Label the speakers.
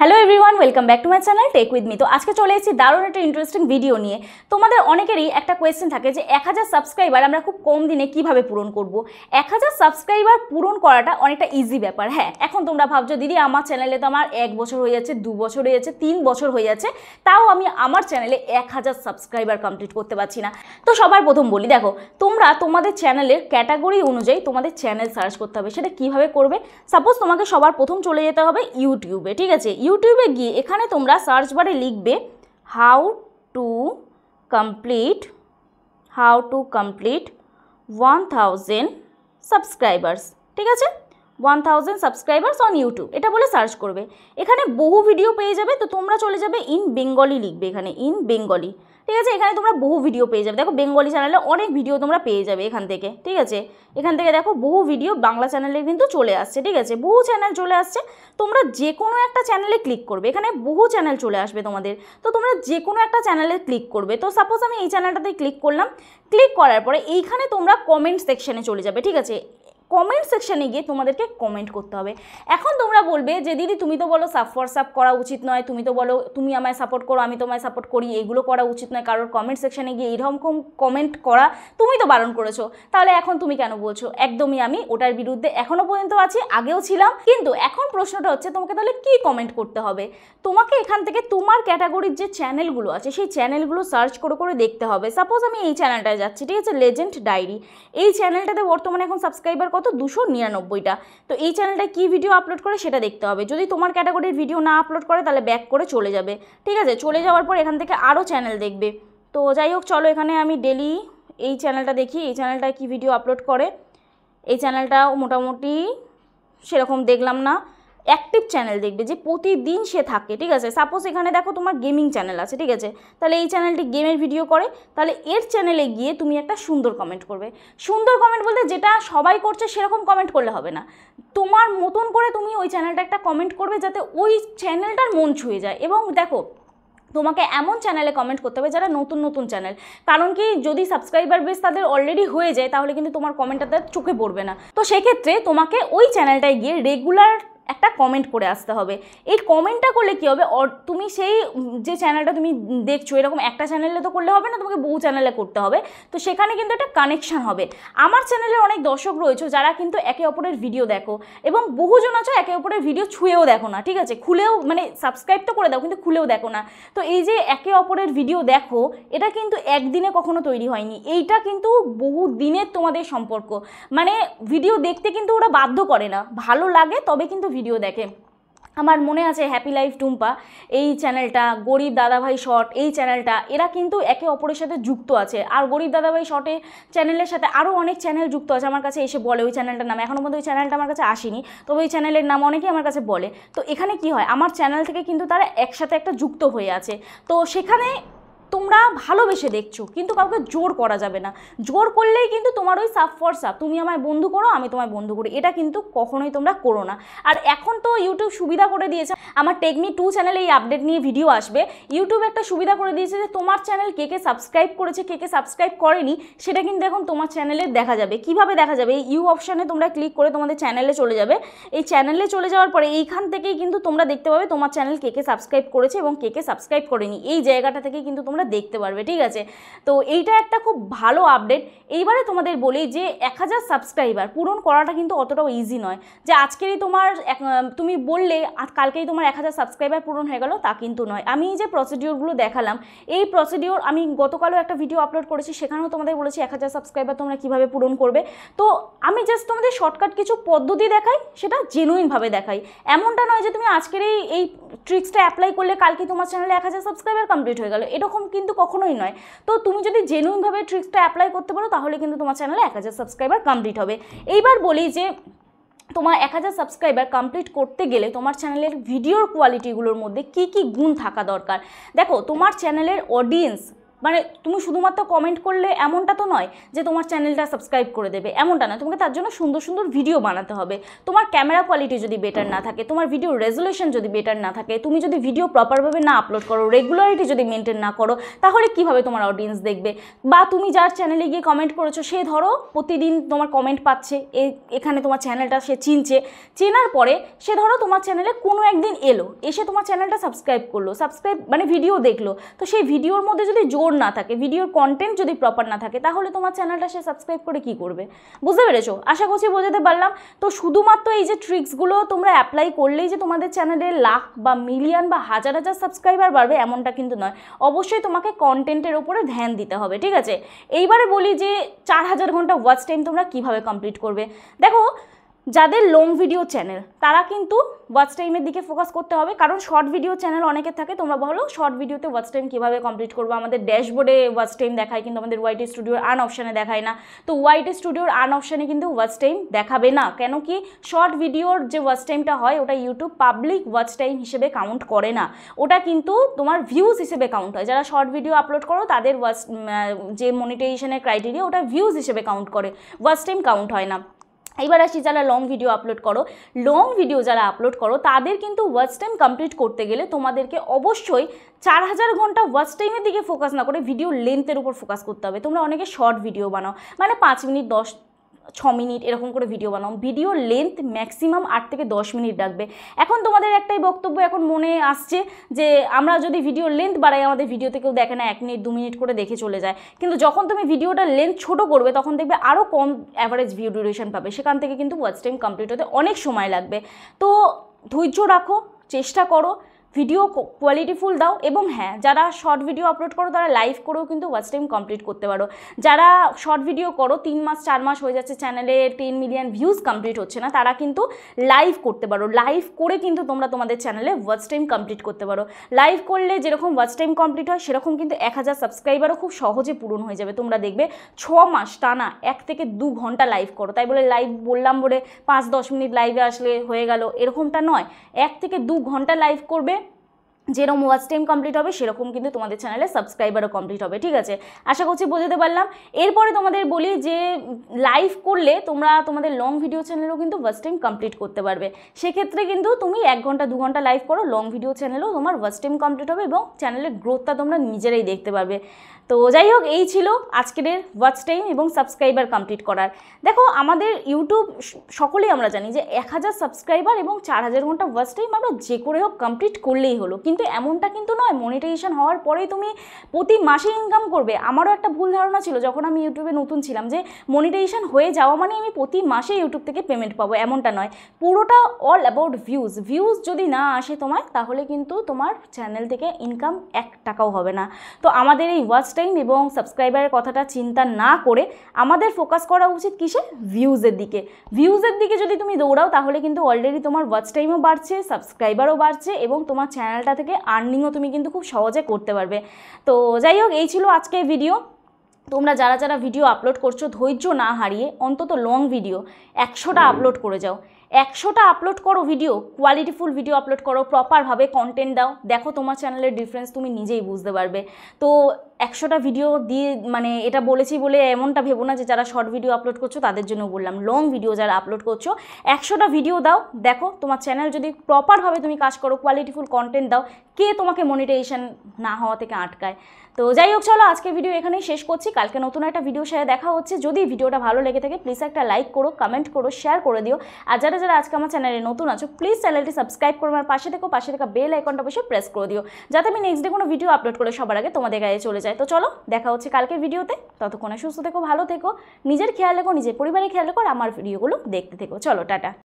Speaker 1: Hello everyone, welcome back to my channel tech with me. তো আজকে চলে এসেছি দারুণ একটা ইন্টারেস্টিং ভিডিও নিয়ে। তোমাদের অনেকেরই একটা কোয়েশ্চেন থাকে যে 1000 সাবস্ক্রাইবার আমরা খুব কম দিনে কিভাবে পূরণ করব। 1000 সাবস্ক্রাইবার পূরণ করাটা অনেকটা ইজি ব্যাপার। হ্যাঁ, এখন তোমরা ভাবছো দিদি আমার চ্যানেলে তো আমার 1 বছর হয়ে যাচ্ছে, 2 বছর হয়ে যাচ্ছে, 3 বছর হয়ে যাচ্ছে, তাও আমি আমার চ্যানেলে 1000 সাবস্ক্রাইবার কমপ্লিট করতে পারছি না। তো সবার প্রথম বলি, দেখো তোমরা তোমাদের চ্যানেলের ক্যাটাগরি অনুযায়ী তোমাদের চ্যানেল সার্চ করতে হবে। সেটা কিভাবে করবে? সাপোজ তোমাকে সবার প্রথম চলে যেতে হবে ইউটিউবে, ঠিক আছে? ইউটিউবে গিয়ে এখানে তোমরা সার্চ বারে লিখবে হাউ টু কমপ্লিট 1000 সাবস্ক্রাইবার্স, ঠিক আছে? 1000 সাবস্ক্রাইবার্স অন ইউটিউব, এটা বলে সার্চ করবে। এখানে বহু ভিডিও পেয়ে যাবে। তো তোমরা চলে যাবে ইন বেঙ্গলি, লিখবে এখানে ইন বেঙ্গলি, ঠিক আছে? এখানে তোমরা বহু ভিডিও পেয়ে যাবে। দেখো বেঙ্গলি চ্যানেলে অনেক ভিডিও তোমরা পেয়ে যাবে এখান থেকে, ঠিক আছে? এখান থেকে দেখো বহু ভিডিও বাংলা চ্যানেলে কিন্তু চলে আসছে, ঠিক আছে? বহু চ্যানেল চলে আসছে। তোমরা যে কোনো একটা চ্যানেলে ক্লিক করবে, এখানে বহু চ্যানেল চলে আসবে তোমাদের। তো তোমরা যে কোনো একটা চ্যানেলে ক্লিক করবে। তো সাপোজ আমি এই চ্যানেলটাতে ক্লিক করলাম। ক্লিক করার পরে এইখানে তোমরা কমেন্ট সেকশানে চলে যাবে, ঠিক আছে? কমেন্ট সেকশানে গিয়ে তোমাদেরকে কমেন্ট করতে হবে। এখন তোমরা বলবে যে দিদি তুমি তো বলো সাব করা উচিত নয়, তুমি তো বলো তুমি আমায় সাপোর্ট করো, আমি তোমায় সাপোর্ট করি, এগুলো করা উচিত নয়, কারোর কমেন্ট সেকশানে গিয়ে এইরকম কমেন্ট করা তুমি তো বারণ করেছো, তাহলে এখন তুমি কেন বলছো? একদমই আমি ওটার বিরুদ্ধে এখনও পর্যন্ত আছি, আগেও ছিলাম। কিন্তু এখন প্রশ্নটা হচ্ছে তোমাকে তাহলে কি কমেন্ট করতে হবে? তোমাকে এখান থেকে তোমার ক্যাটাগরির যে চ্যানেলগুলো আছে সেই চ্যানেলগুলো সার্চ করে করে দেখতে হবে। সাপোজ আমি এই চ্যানেলটায় যাচ্ছি, ঠিক আছে? Legend diary. এই চ্যানেলটাতে বর্তমানে এখন সাবস্ক্রাইবার কত? 299টা। তো এই চ্যানেলটায় কী ভিডিও আপলোড করে সেটা দেখতে হবে। যদি তোমার ক্যাটাগরির ভিডিও না আপলোড করে তাহলে ব্যাক করে চলে যাবে, ঠিক আছে? চলে যাওয়ার পর এখান থেকে আরও চ্যানেল দেখবে। তো যাই হোক, চলো এখানে আমি ডেলি এই চ্যানেলটা দেখি, এই চ্যানেলটায় কী ভিডিও আপলোড করে। এই চ্যানেলটাও মোটামুটি সেরকম দেখলাম না। অ্যাক্টিভ চ্যানেল দেখবে যে প্রতিদিন সে থাকে, ঠিক আছে? সাপোজ এখানে দেখো তোমার গেমিং চ্যানেল আছে, ঠিক আছে? তাহলে এই চ্যানেলটি গেমের ভিডিও করে, তাহলে এর চ্যানেলে গিয়ে তুমি একটা সুন্দর কমেন্ট করবে। সুন্দর কমেন্ট বলতে যেটা সবাই করছে সেরকম কমেন্ট করলে হবে না, তোমার মতন করে তুমি ওই চ্যানেলটা একটা কমেন্ট করবে যাতে ওই চ্যানেলটার মন ছুঁয়ে যায়। এবং দেখো তোমাকে এমন চ্যানেলে কমেন্ট করতে হবে যারা নতুন নতুন চ্যানেল, কারণ কি যদি সাবস্ক্রাইবার বেস তাদের অলরেডি হয়ে যায় তাহলে কিন্তু তোমার কমেন্টটা তাদের চোখে পড়বে না। তো সেক্ষেত্রে তোমাকে ওই চ্যানেলটায় গিয়ে রেগুলার একটা কমেন্ট করে আসতে হবে। এই কমেন্টটা করলে কী হবে, তুমি সেই যে চ্যানেলটা তুমি দেখছো এরকম একটা চ্যানেলে তো করলে হবে না, তোমাকে বহু চ্যানেলে করতে হবে। তো সেখানে কিন্তু একটা কানেকশান হবে। আমার চ্যানেলে অনেক দর্শক রয়েছে যারা কিন্তু একে অপরের ভিডিও দেখো, এবং বহুজন আছো একে অপরের ভিডিও ছুঁয়েও দেখো না, ঠিক আছে? খুলেও মানে সাবস্ক্রাইব তো করে দাও কিন্তু খুলেও দেখো না। তো এই যে একে অপরের ভিডিও দেখো, এটা কিন্তু একদিনে কখনো তৈরি হয়নি, এইটা কিন্তু বহু দিনের তোমাদের সম্পর্ক। মানে ভিডিও দেখতে কিন্তু ওরা বাধ্য করে না, ভালো লাগে তবে কিন্তু ভিডিও দেখে। আমার মনে আছে হ্যাপি লাইফ টুম্পা, এই চ্যানেলটা, গরিব দাদাভাই শর্ট, এই চ্যানেলটা, এরা কিন্তু একে অপরের সাথে যুক্ত আছে। আর গরিব দাদাভাই শর্টের চ্যানেলের সাথে আরও অনেক চ্যানেল যুক্ত আছে। আমার কাছে এসে বলে ওই চ্যানেলটার নাম, এখনও পর্যন্ত ওই চ্যানেলটা আমার কাছে আসেনি, তবে ওই চ্যানেলের নাম অনেকেই আমার কাছে বলে। তো এখানে কি হয়, আমার চ্যানেল থেকে কিন্তু তারা একসাথে একটা যুক্ত হয়ে আছে। তো সেখানে তোমরা ভালোবেসে দেখছো, কিন্তু কাউকে জোর করা যাবে না। জোর করলেই কিন্তু তোমার ওই সাব ফর সাব, তুমি আমায় বন্ধু করো আমি তোমায় বন্ধু করি, এটা কিন্তু কখনোই তোমরা করো না। আর এখন তো ইউটিউব সুবিধা করে দিয়েছে, আমার টেকমি 2 চ্যানেলে এই আপডেট নিয়ে ভিডিও আসবে। ইউটিউব একটা সুবিধা করে দিয়েছে যে তোমার চ্যানেল কে কে সাবস্ক্রাইব করেছে, কে কে সাবস্ক্রাইব করেনি, সেটা কিন্তু এখন তোমার চ্যানেলে দেখা যাবে। কিভাবে দেখা যাবে? এই ইউ অপশানে তোমরা ক্লিক করে তোমাদের চ্যানেলে চলে যাবে। এই চ্যানেলে চলে যাওয়ার পরে এইখান থেকেই কিন্তু তোমরা দেখতে পাবে তোমার চ্যানেল কে কে সাবস্ক্রাইব করেছে এবং কে কে সাবস্ক্রাইব করেনি। এই জায়গাটা থেকে কিন্তু তোমরা দেখতে পারবে, ঠিক আছে? তো এইটা একটা খুব ভালো আপডেট। এইবারে তোমাদের বলি যে 1000 সাবস্ক্রাইবার পূরণ করাটা কিন্তু অতটাও ইজি নয় যে আজকেরই তোমার তুমি বললে কালকেই তোমার 1000 সাবস্ক্রাইবার পূরণ হয়ে গেল, তা কিন্তু নয়। আমি যে প্রসিডিওরগুলো দেখালাম, এই প্রসিডিওর আমি গতকালও একটা ভিডিও আপলোড করেছি, সেখানেও তোমাদের বলেছি 1000 সাবস্ক্রাইবার তোমরা কীভাবে পূরণ করবে। তো আমি জাস্ট তোমাদের শর্টকাট কিছু পদ্ধতি দেখাই, সেটা জেনুইনভাবে দেখাই। এমনটা নয় যে তুমি আজকের এই ট্রিক্সটা অ্যাপ্লাই করলে কালকে তোমার চ্যানেলে 1000 সাবস্ক্রাইবার কমপ্লিট হয়ে গেল, এরকম কিন্তু কখনোই নয়। তো তুমি যদি জেনুইনভাবে ট্রিক্সটা অ্যাপ্লাই করতে পারো তাহলে কিন্তু তোমার চ্যানেলে 1000 সাবস্ক্রাইবার কমপ্লিট হবে। এইবার বলি যে তোমার 1000 সাবস্ক্রাইবার কমপ্লিট করতে গেলে তোমার চ্যানেলের ভিডিওর কোয়ালিটিগুলোর মধ্যে কি কি গুণ থাকা দরকার। দেখো তোমার চ্যানেলের অডিয়েন্স মানে তুমি শুধুমাত্র কমেন্ট করলে এমনটা তো নয় যে তোমার চ্যানেলটা সাবস্ক্রাইব করে দেবে, এমনটা নয়। তোমাকে তার জন্য সুন্দর সুন্দর ভিডিও বানাতে হবে। তোমার ক্যামেরা কোয়ালিটি যদি বেটার না থাকে, তোমার ভিডিও রেজলিউশন যদি বেটার না থাকে, তুমি যদি ভিডিও প্রপারভাবে না আপলোড করো, রেগুলারিটি যদি মেনটেন না করো, তাহলে কিভাবে তোমার অডিয়েন্স দেখবে? বা তুমি যার চ্যানেলে গিয়ে কমেন্ট করেছো সে ধরো প্রতিদিন তোমার কমেন্ট পাচ্ছে, এখানে তোমার চ্যানেলটা সে চিনছে, চেনার পরে সে ধরো তোমার চ্যানেলে কোনো একদিন এলো, এসে তোমার চ্যানেলটা সাবস্ক্রাইব করলো, মানে ভিডিও দেখলো, তো সেই ভিডিওর মধ্যে যদি জোর না থাকে, ভিডিওর কন্টেন্ট যদি প্রপার না থাকে, তাহলে তোমার চ্যানেলটা সে সাবস্ক্রাইব করে কি করবে? বুঝতে পেরেছো? আশা করছি বোঝাতে পারলাম। তো শুধুমাত্র এই যে ট্রিক্সগুলো তোমরা অ্যাপ্লাই করলেই যে তোমাদের চ্যানেলে লাখ বা মিলিয়ন বা হাজার হাজার সাবস্ক্রাইবার বাড়বে এমনটা কিন্তু নয়। অবশ্যই তোমাকে কন্টেন্টের উপরে ধ্যান দিতে হবে, ঠিক আছে? এইবারে বলি যে 4000 ঘন্টা ওয়াচ টাইম তোমরা কিভাবে কমপ্লিট করবে। দেখো, যাদের লং ভিডিও চ্যানেল তারা কিন্তু ওয়াচ টাইমের দিকে ফোকাস করতে হবে, কারণ শর্ট ভিডিও চ্যানেল অনেকের থাকে। তোমরা বলো শর্ট ভিডিওতে ওয়াচ টাইম কীভাবে কমপ্লিট করবো? আমাদের ড্যাশবোর্ডে ওয়াচ টাইম দেখায়, কিন্তু আমাদের ওয়াইটি স্টুডিওর আর্ন অপশানে দেখায় না। তো ওয়াইটি স্টুডিওর আর্ন অপশানে কিন্তু ওয়াচ টাইম দেখাবে না। কেন কি? শর্ট ভিডিওর যে ওয়াচ টাইমটা হয় ওটা ইউটিউব পাবলিক ওয়াচ টাইম হিসেবে কাউন্ট করে না, ওটা কিন্তু তোমার ভিউজ হিসেবে কাউন্ট হয়। যারা শর্ট ভিডিও আপলোড করো তাদের ওয়াচ যে মনিটাইজেশনের ক্রাইটেরিয়া ওটা ভিউজ হিসেবে কাউন্ট করে, ওয়াচ টাইম কাউন্ট হয় না। এবার আসি যারা লং ভিডিও আপলোড করো, লং ভিডিও যারা আপলোড করো তাদের কিন্তু ওয়াচ টাইম কমপ্লিট করতে গেলে তোমাদেরকে অবশ্যই 4000 ঘন্টা ওয়াচ টাইমের দিকে ফোকাস না করে ভিডিও লেন্থের উপর ফোকাস করতে হবে। তোমরা অনেকে শর্ট ভিডিও বানাও, মানে 5 মিনিট 6 মিনিট এরকম করে ভিডিও বানাও, ভিডিও লেন্থ ম্যাক্সিমাম 8 থেকে 10 মিনিট রাখবে। এখন তোমাদের একটাই বক্তব্য এখন মনে আসছে যে আমরা যদি ভিডিও লেন্থ বাড়াই আমাদের ভিডিওতে কেউ দেখে না, 1 মিনিট 2 মিনিট করে দেখে চলে যায়। কিন্তু যখন তুমি ভিডিওটা লেন্থ ছোট করবে তখন দেখবে আরও কম অ্যাভারেজ ভিউ ডিউরেশন পাবে, সেখান থেকে কিন্তু ওয়াচ টাইম কমপ্লিট হতে অনেক সময় লাগবে। তো ধৈর্য রাখো, চেষ্টা করো, ভিডিও কোয়ালিটিফুল দাও। এবং হ্যাঁ, যারা শর্ট ভিডিও আপলোড করো তারা লাইভ করেও কিন্তু ওয়াচ টাইম কমপ্লিট করতে পারো। যারা শর্ট ভিডিও করো 3 মাস 4 মাস হয়ে যাচ্ছে, চ্যানেলে 10 মিলিয়ন ভিউজ কমপ্লিট হচ্ছে না, তারা কিন্তু লাইভ করতে পারো। লাইভ করে কিন্তু তোমরা তোমাদের চ্যানেলে ওয়াচ টাইম কমপ্লিট করতে পারো। লাইভ করলে যেরকম ওয়াচ টাইম কমপ্লিট হয় সেরকম কিন্তু 1000 সাবস্ক্রাইবারও খুব সহজে পূরণ হয়ে যাবে। তোমরা দেখবে 6 মাস টানা 1 থেকে 2 ঘন্টা লাইভ করো, তাই বলে লাইভ বললাম বলে 5-10 মিনিট লাইভে আসলে হয়ে গেল এরকমটা নয়। 1 থেকে 2 ঘন্টা লাইভ করবে, যেরকম ওয়াচ টাইম কমপ্লিট হবে সেরকম কিন্তু তোমাদের চ্যানেলে সাবস্ক্রাইবারও কমপ্লিট হবে, ঠিক আছে? আশা করছি বোঝাতে পারলাম। এরপরে তোমাদের বলি যে লাইভ করলে তোমরা তোমাদের লং ভিডিও চ্যানেলেও কিন্তু ওয়াচ টাইম কমপ্লিট করতে পারবে। সেক্ষেত্রে কিন্তু তুমি 1 ঘন্টা 2 ঘন্টা লাইভ করো, লং ভিডিও চ্যানেলেও তোমার ওয়াচ টাইম কমপ্লিট হবে এবং চ্যানেলের গ্রোথটা তোমরা নিজেরাই দেখতে পারবে। তো যাই হোক, এই ছিল আজকের ওয়াচ টাইম এবং সাবস্ক্রাইবার কমপ্লিট করার। দেখো, আমাদের ইউটিউব সকলেই আমরা জানি যে 1000 সাবস্ক্রাইবার এবং 4000 ঘন্টা ওয়াচ টাইম আমরা যে করে হোক কমপ্লিট করলেই হলো। কিন্তু এমনটা কিন্তু নয় মনিটাইজেশন হওয়ার পরেই তুমি প্রতি মাসে ইনকাম করবে। আমারও একটা ভুল ধারণা ছিল যখন আমি ইউটিউবে নতুন ছিলাম যে মনিটাইজেশন হয়ে যাওয়া মানে আমি প্রতি মাসে ইউটিউব থেকে পেমেন্ট পাবো, এমনটা নয়। পুরোটা অল অ্যাবাউট ভিউজ। ভিউজ যদি না আসে তোমার, তাহলে কিন্তু তোমার চ্যানেল থেকে ইনকাম 1 টাকাও হবে না। তো আমাদের এই ওয়াচ টাইম এবং সাবস্ক্রাইবারের কথাটা চিন্তা না করে আমাদের ফোকাস করা উচিত কিসে? ভিউজের দিকে। ভিউজের দিকে যদি তুমি দৌড়াও তাহলে কিন্তু অলরেডি তোমার ওয়াচ টাইমও বাড়ছে, সাবস্ক্রাইবারও বাড়ছে এবং তোমার চ্যানেলটা থেকে আর্নিংও তুমি কিন্তু খুব সহজে করতে পারবে। তো যাই হোক, এই ছিল আজকের ভিডিও। তোমরা যারা যারা ভিডিও আপলোড করছো ধৈর্য না হারিয়ে অন্তত লং ভিডিও 100টা আপলোড করে যাও। 100টা আপলোড করো ভিডিও, কোয়ালিটিফুল ভিডিও আপলোড করো, প্রপারভাবে কন্টেন্ট দাও, দেখো তোমার চ্যানেলের ডিফারেন্স তুমি নিজেই বুঝতে পারবে। তো 100টা ভিডিও দিয়ে মানে এটা বলেছি বলে এমনটা ভেবো না যে যারা শর্ট ভিডিও আপলোড করছো তাদের জন্য বললাম। লং ভিডিও যারা আপলোড করছো 100টা ভিডিও দাও, দেখো তোমার চ্যানেল যদি প্রপারভাবে তুমি কাজ করো, কোয়ালিটিফুল কন্টেন্ট দাও, কে তোমাকে মনিটাইজেশন না হওয়া থেকে আটকায়। তো যাই হোক, চলো আজকে ভিডিও এখানেই শেষ করছি। কালকে নতুন একটা ভিডিও সাথে দেখা হচ্ছে। যদি ভিডিওটা ভালো লেগে থাকে প্লিজ একটা লাইক করো, কমেন্ট করো, শেয়ার করে দিও। আর যারা যারা আজকে আমার চ্যানেলে নতুন আছো প্লিজ চ্যানেলটি সাবস্ক্রাইব করো, আমার পাশে থাকা বেল আইকনটা বসে প্রেস করে দিও, যাতে আমি নেক্সট ডে কোনো ভিডিও আপলোড করে সবার আগে তোমাদের গায়ে চলে যায়। তো চলো দেখা হচ্ছে কালকের ভিডিওতে। ততক্ষণে সুস্থ থেকো, ভালো থেকো, নিজের খেয়াল রেখো, নিজের পরিবারের খেয়াল রেখো, আর আমার ভিডিওগুলো দেখতে থেকো। চলো টাটা।